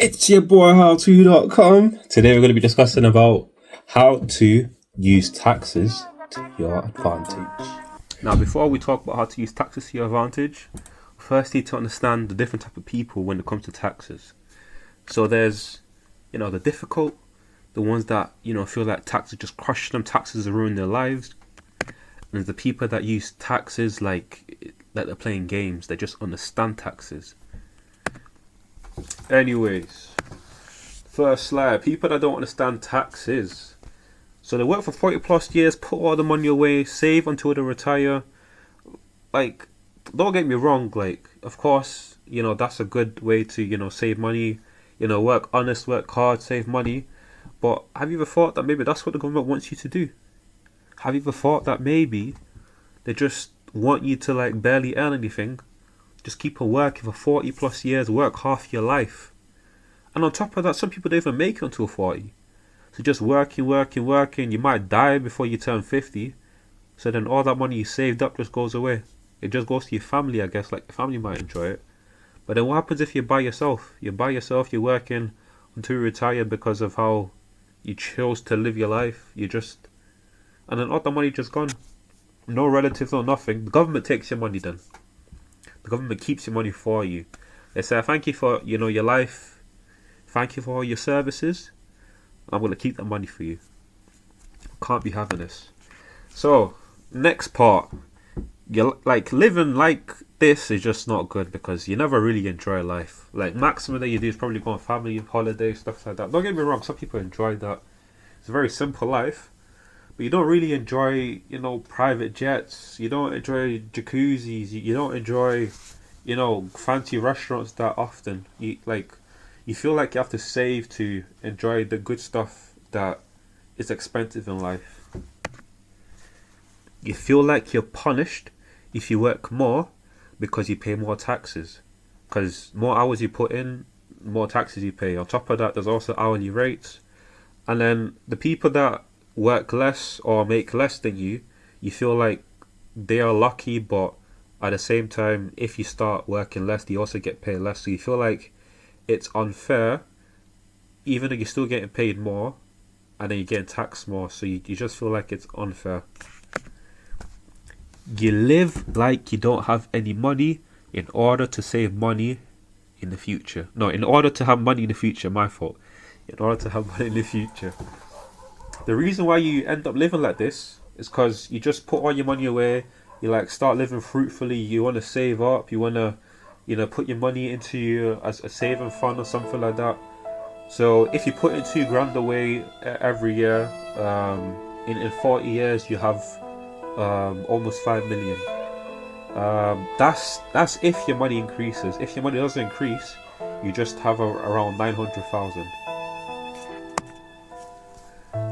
It's your boy HowTo-dot-com. Today we're going to be discussing about how to use taxes to your advantage. Now, before we talk about how to use taxes to your advantage, first need to understand the different type of people when it comes to taxes. So there's, the difficult, the ones that, feel like taxes just crush them, taxes ruin their lives. And there's the people that use taxes like they're playing games, they just understand taxes. Anyways, first slide, people that don't understand taxes. So they work for 40 plus years, put all the money away, save until they retire. Like, don't get me wrong, of course, that's a good way to, save money, work honest, work hard, save money. But have you ever thought that maybe that's what the government wants you to do? Have you ever thought that maybe they just want you to barely earn anything? Just keep on working for 40 plus years, work half your life. And on top of that, some people don't even make it until 40. So just working, you might die before you turn 50. So then all that money you saved up just goes away. It just goes to your family, I guess, your family might enjoy it. But then what happens if you're by yourself? You're by yourself, you're working until you retire because of how you chose to live your life. And then all the money just gone. No relatives or nothing. The government takes your money then. The government keeps your money for you. They say, thank you for, your life. Thank you for all your services. I'm going to keep that money for you. Can't be having this. So, next part. Living like this is just not good because you never really enjoy life. Maximum that you do is probably go on family holidays, stuff like that. Don't get me wrong, some people enjoy that. It's a very simple life. But you don't really enjoy, private jets. You don't enjoy jacuzzis. You don't enjoy, fancy restaurants that often. You feel like you have to save to enjoy the good stuff that is expensive in life. You feel like you're punished if you work more because you pay more taxes. Because more hours you put in, more taxes you pay. On top of that, there's also hourly rates. And then the people that work less or make less than you feel like they are lucky, but at the same time, if you start working less, you also get paid less. So you feel like it's unfair, even though you're still getting paid more, and then you're getting taxed more. So you just feel like it's unfair. You live like you don't have any money in order to save money in the future. No, in order to have money in the future, my fault. In order to have money in the future. The reason why you end up living like this is because you just put all your money away. You start living fruitfully. You want to save up. You want to, put your money into as a saving fund or something like that. So if you put in $2,000 away every year, in 40 years you have almost 5 million. That's if your money increases. If your money doesn't increase, you just have around 900,000.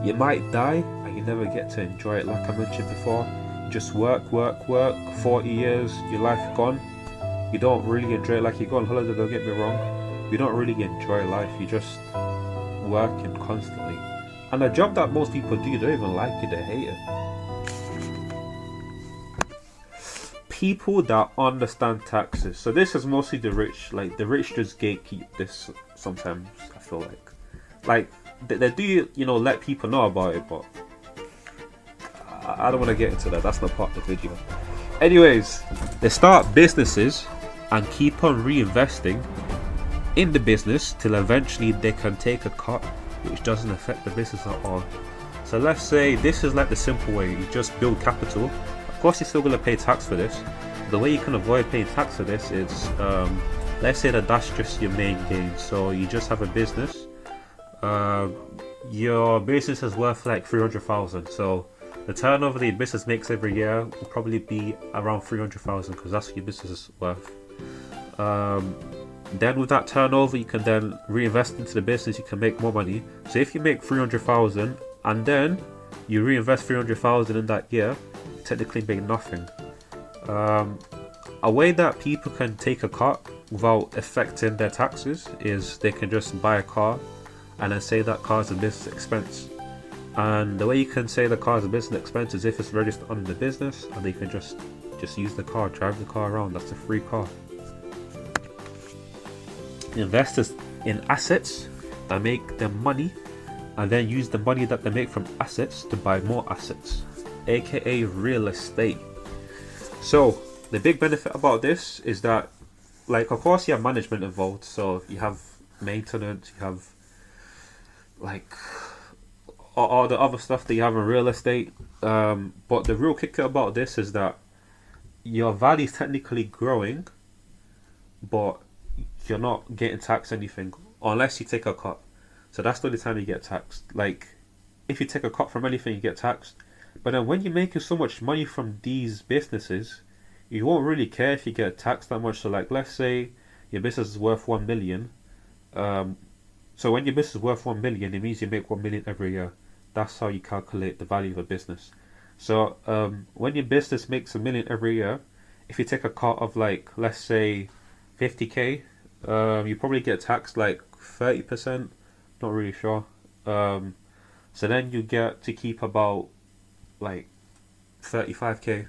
You might die and you never get to enjoy it. Like I mentioned before, you just work, 40 years, your life gone. You don't really enjoy it. You go on holiday, don't get me wrong. You don't really enjoy life, you just working constantly. And a job that most people do, they don't even like it, they hate it. People that understand taxes. So this is mostly the rich. The rich just gatekeep this sometimes, I feel like. They do, let people know about it, but I don't want to get into that. That's not part of the video. Anyways, they start businesses and keep on reinvesting in the business till eventually they can take a cut, which doesn't affect the business at all. So let's say this is the simple way. You just build capital. Of course, you're still going to pay tax for this. The way you can avoid paying tax for this is, let's say that's just your main gain. So you just have a business. Your business is worth 300,000. So the turnover that your business makes every year will probably be around 300,000 because that's what your business is worth. Then with that turnover, you can then reinvest into the business. You can make more money. So if you make 300,000 and then you reinvest 300,000 in that year, you technically make nothing. A way that people can take a cut without affecting their taxes is they can just buy a car and then say that car is a business expense. And the way you can say the car is a business expense is if it's registered under the business, and they can just use the car, drive the car around. That's a free car. Investors in assets that make them money, and then use the money that they make from assets to buy more assets, aka real estate. So the big benefit about this is that, like, of course you have management involved, so you have maintenance, you have like all the other stuff that you have in real estate. But the real kicker about this is that your value is technically growing, but you're not getting taxed anything unless you take a cut. So that's the only time you get taxed. Like, if you take a cut from anything, you get taxed. But then when you're making so much money from these businesses, you won't really care if you get taxed that much. So, like, let's say your business is worth 1 million. So when your business is worth 1 million, it means you make 1 million every year. That's how you calculate the value of a business. So when your business makes 1 million every year, if you take a cut of, like, let's say 50k, you probably get taxed like 30%. Not really sure. So then you get to keep about like 35k.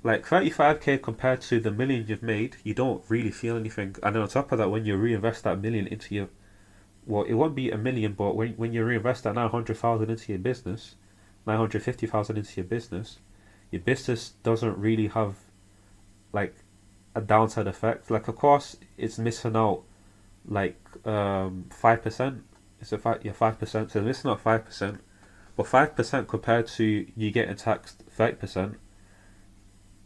Like 35k compared to the million you've made, you don't really feel anything. And then on top of that, when you reinvest that million into your, well, it won't be 1 million, but when you reinvest that 900,000 into your business, 950,000 into your business doesn't really have like a downside effect. Like, of course, it's missing out like 5%. It's a 5%. So it's missing out 5%, but 5% compared to you getting taxed 30%,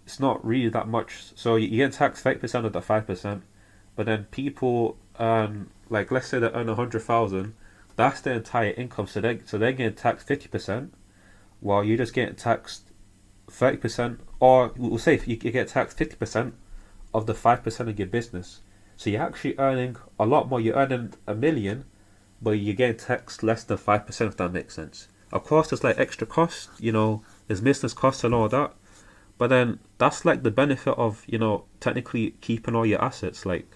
it's not really that much. So you get taxed 30% of the 5%, but then people like, let's say they earn 100,000, that's their entire income. So they're getting taxed 50%, while you're just getting taxed 30%, or we'll say if you get taxed 50% of the 5% of your business. So you're actually earning a lot more. You're earning 1 million, but you're getting taxed less than 5%, if that makes sense. Of course, there's like extra costs, there's business costs and all that. But then that's like the benefit of, technically keeping all your assets. Like,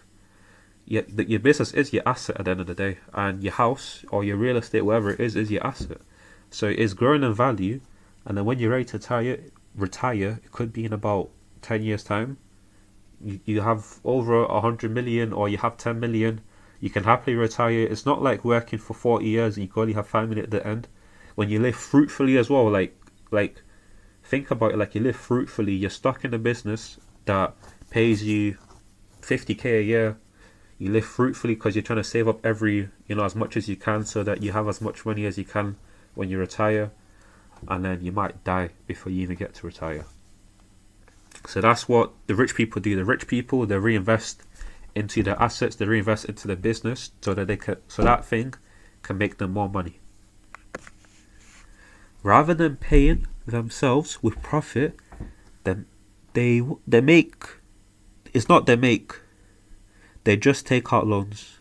your business is your asset at the end of the day, and your house or your real estate, whatever it is your asset. So it is growing in value, and then when you're ready to retire, it could be in about 10 years' time. You have over 100 million, or you have 10 million, you can happily retire. It's not like working for 40 years and you can only have 5 minutes at the end. When you live fruitfully as well, like think about it, like, you live fruitfully, you're stuck in a business that pays you 50k a year. You live fruitfully because you're trying to save up as much as you can, so that you have as much money as you can when you retire, and then you might die before you even get to retire. So that's what the rich people do. The rich people, they reinvest into their assets, they reinvest into their business, so that that thing can make them more money. Rather than paying themselves with profit, then they make. It's not they make. They just take out loans.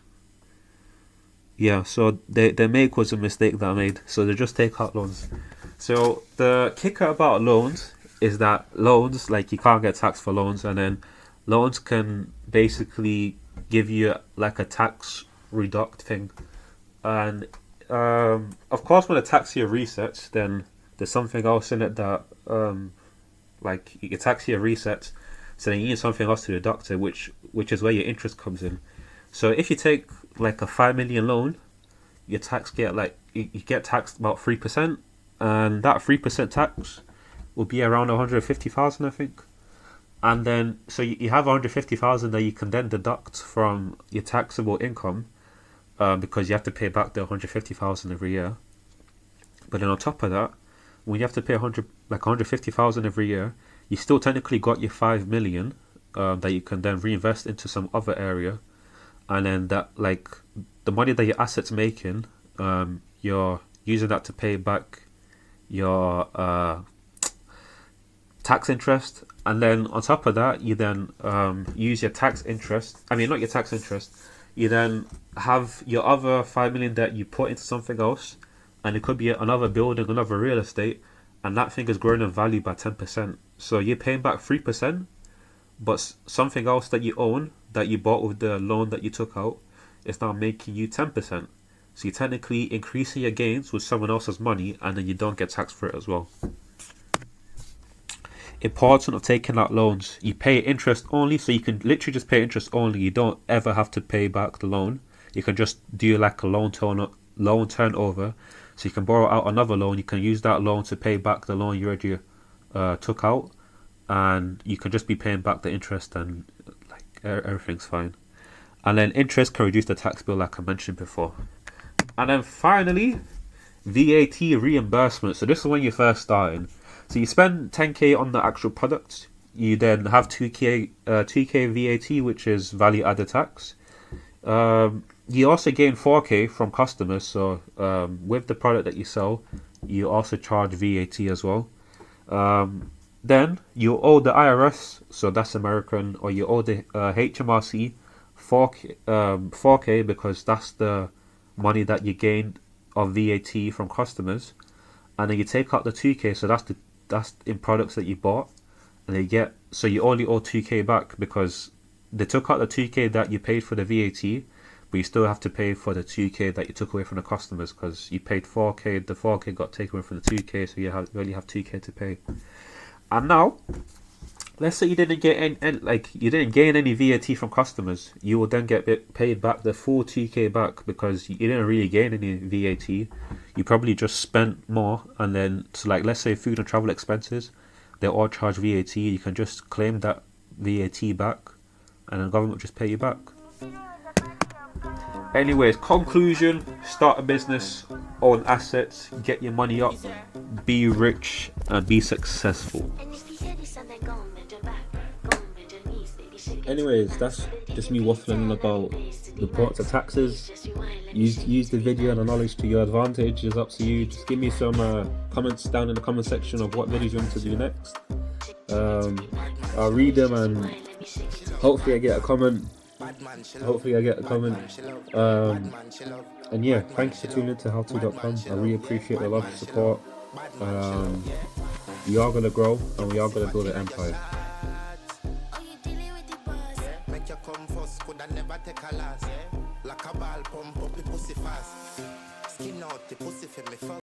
Yeah, so they make was a mistake that I made. So they just take out loans. So the kicker about loans is that loans, like, you can't get taxed for loans, and then loans can basically give you like a tax reduct thing. And of course, when the tax year resets, then there's something else in it that like, your tax year resets, so then you need something else to deduct it, which is where your interest comes in. So if you take like a 5 million loan, your tax get like you get taxed about 3%, and that 3% tax will be around 150,000, I think. And then so you have 150,000 that you can then deduct from your taxable income, because you have to pay back the 150,000 every year. But then on top of that, when you have to pay 150,000 every year, you still technically got your 5 million that you can then reinvest into some other area, and then that, like, the money that your assets making, you're using that to pay back your tax interest. And then on top of that, you then use your tax interest. I mean, not your tax interest. You then have your other 5 million that you put into something else, and it could be another building, another real estate, and that thing is growing in value by 10%. So you're paying back 3%, but something else that you own, that you bought with the loan that you took out, is now making you 10%. So you're technically increasing your gains with someone else's money, and then you don't get taxed for it as well. Important of taking out loans: you pay interest only, so you can literally just pay interest only. You don't ever have to pay back the loan. you can just do like a loan turnover. So you can borrow out another loan. You can use that loan to pay back the loan you already took out, and you can just be paying back the interest, and like everything's fine. And then interest can reduce the tax bill, like I mentioned before. And then finally, VAT reimbursement. So this is when you're first starting. So you spend 10k on the actual product. You then have 2k VAT, which is value added tax. You also gain 4k from customers. So with the product that you sell, you also charge VAT as well. Then you owe the IRS, so that's American, or you owe the HMRC 4k because that's the money that you gained of VAT from customers, and then you take out the 2k, so that's in products that you bought, and so you only owe 2k back because they took out the 2k that you paid for the VAT, but you still have to pay for the 2k that you took away from the customers because you paid 4k, the 4k got taken away from the 2k, so you only have 2k to pay. And now, let's say you didn't get you didn't gain any VAT from customers, you will then get paid back the full 2k back because you didn't really gain any VAT. You probably just spent more, and then so like let's say food and travel expenses, they all charge VAT. You can just claim that VAT back, and the government will just pay you back. Anyways, conclusion: start a business, own assets, get your money up, be rich, and be successful. Anyways, that's just me waffling about the importance of taxes. Use the video and the knowledge to your advantage. It's up to you. Just give me some comments down in the comment section of what videos you want to do next. I'll read them, and hopefully I get a comment. And yeah, thanks for tuning in to HowTo-dot.com. I really appreciate the love and support. We are going to grow, and we are going to build an empire. Like a ball pump up the pussy fast. Skin out the pussy for me.